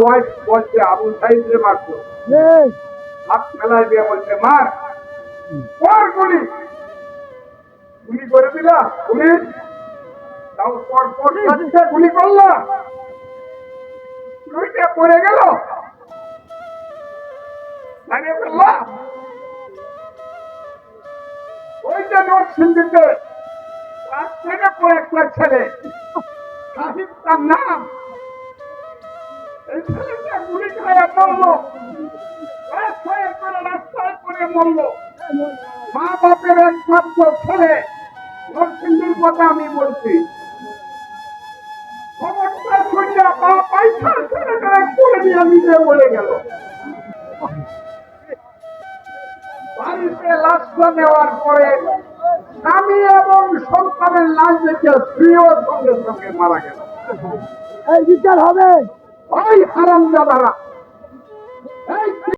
Wife বলছে আবু সাইদরে মারতো, হাত মেলায় দিয়ে বলছে মার গুলি গুলি করে দিলা গুলি তাও পর পর গুলি করলা, দুইটা পড়ে গেল দাঁড়িয়ে ফেললা। ওইটা নরসিংদীতে ক্লাস 10-এ পড়ে একটা ছেলে সাহিব তার নাম, এই ছেলেটা গুলি খায় মরলো, রাস্তায় পড়ে মরলো। মা বাপের একমাত্র ছেলে, নরসিংদীর কথা আমি বলছি। খবরটা শুনে মা পয়সা ছেলেটা করে নিয়ে নিজে বলে গেল। বাড়িতে লাশটা নেওয়ার পরে স্বামী এবং সন্তানের লাশ দেখে স্ত্রীও সঙ্গে সঙ্গে মারা গেল। এই বিচার হবে। ওই হারামজাদারা